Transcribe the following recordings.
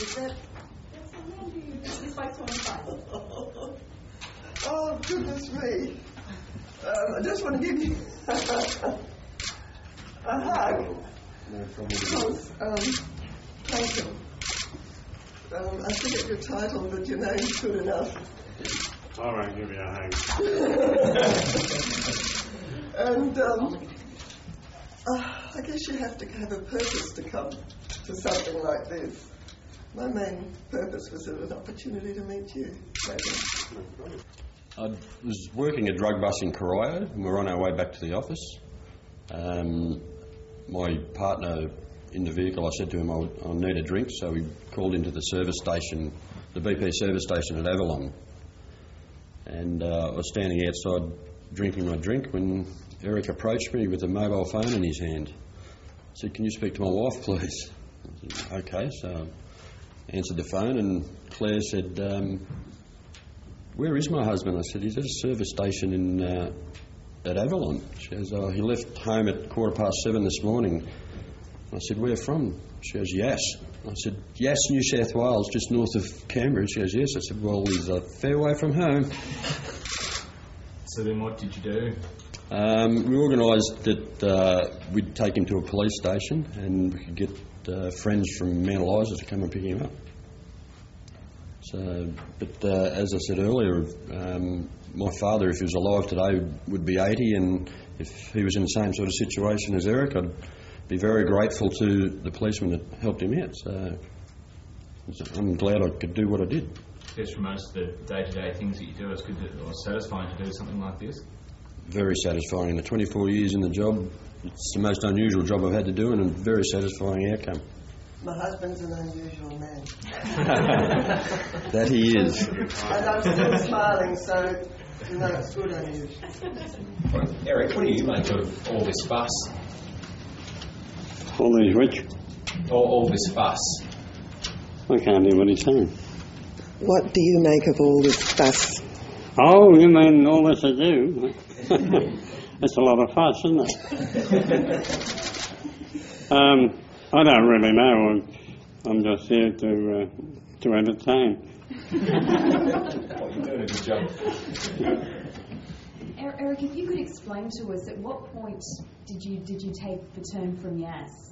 Is that... That's the man who usually spoke to on the phone. Oh, goodness me. I just want to give you a hug. No problem. Because, thank you. I forget your title, but your name's good enough. I won't give you a hug. And I guess you have to have a purpose to come to something like this. My main purpose was an opportunity to meet you. I was working a drug bus in Corio and we were on our way back to the office. My partner in the vehicle, I said to him I'll need a drink, so we called into the service station, the BP service station at Avalon. And I was standing outside drinking my drink when Eric approached me with a mobile phone in his hand. I said, "Can you speak to my wife, please?" I said, "Okay," so I answered the phone and Claire said, "Where is my husband?" I said, "He's at a service station at Avalon." She goes, "Oh, he left home at 7:15 this morning." I said, "Where from?" She goes, "Yass." I said, "Yass, New South Wales, just north of Canberra." She goes, "Yes." I said, "Well, he's a fair way from home." So then what did you do? We organised that we'd take him to a police station and we could get friends from Mount Eliza to come and pick him up. So, but as I said earlier, my father, if he was alive today, would be 80, and if he was in the same sort of situation as Eric, I'd be very grateful to the policeman that helped him out. So I'm glad I could do what I did. I guess from most of the day-to-day things that you do, it's good or satisfying to do something like this. Very satisfying. In the 24 years in the job, it's the most unusual job I've had to do and a very satisfying outcome. My husband's an unusual man. That he is. And I'm still smiling, so you know it's good unusual. Eric, what do you make of all this fuss? All these which? All this fuss? I can't hear what he's saying. What do you make of all this fuss? Oh, you mean all this to do? It's a lot of fuss, isn't it? I don't really know. I'm just here to entertain. Well, you're doing a good job. Eric, if you could explain to us, at what point did you take the turn from Yass?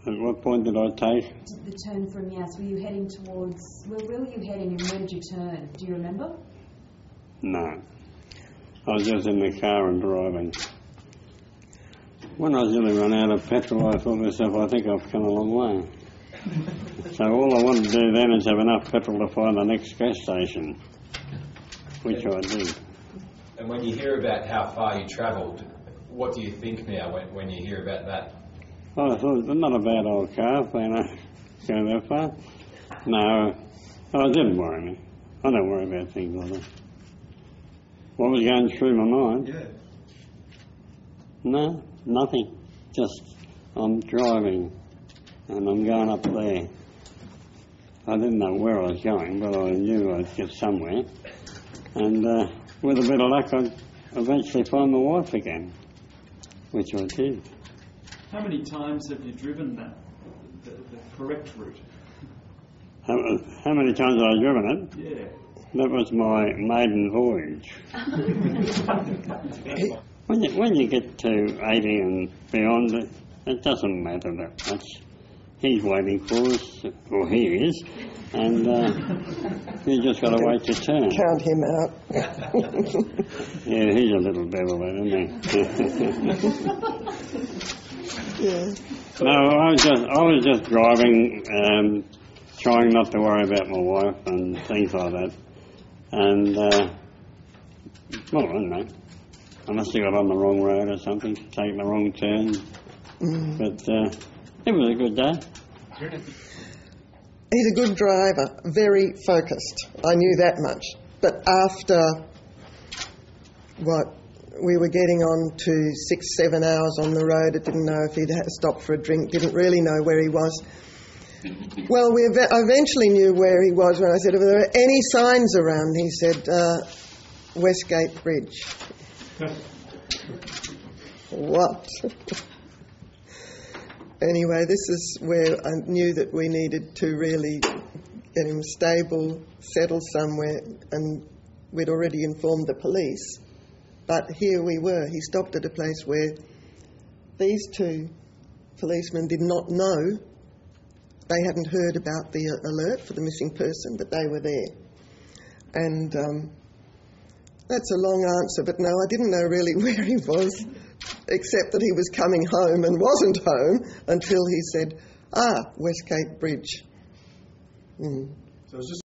At what point did I take? The turn from Yass. Were you heading towards... Where were you heading and where did you turn? Do you remember? No. I was just in the car and driving. When I was really run out of petrol, I thought to myself, I think I've come a long way. So all I wanted to do then is have enough petrol to find the next gas station, which I did. And when you hear about how far you travelled, what do you think now when you hear about that? Oh, I thought, not a bad old car, when I go that far. No, it didn't worry me. I don't worry about things like that. What was going through my mind? Yeah. No, nothing. Just, I'm driving and I'm going up there. I didn't know where I was going, but I knew I'd get somewhere. And with a bit of luck, I'd eventually find my wife again, which I did. How many times have you driven the correct route? How many times have I driven it? Yeah. That was my maiden voyage. When you get to 80 and beyond, it doesn't matter that much. He's waiting for us, or he is, and you just got to wait your turn. Count him out. Yeah, he's a little devil, isn't he? Yeah. No, I was just driving, trying not to worry about my wife and things like that. And, well, I don't know. I must have got on the wrong road or something, taken the wrong turn. But it was a good day. He's a good driver, very focused. I knew that much. But after, we were getting on to 6-7 hours on the road. I didn't know if he'd stopped for a drink, didn't really know where he was. Well, I eventually knew where he was when I said, if there are any signs around, he said, Westgate Bridge. What? Anyway, this is where I knew that we needed to really get him stable, settled somewhere, and we'd already informed the police. But here we were. He stopped at a place where these two policemen did not know. They hadn't heard about the alert for the missing person, but they were there. And that's a long answer, but no, I didn't know really where he was, except that he was coming home and wasn't home until he said, Westgate Bridge. So it was just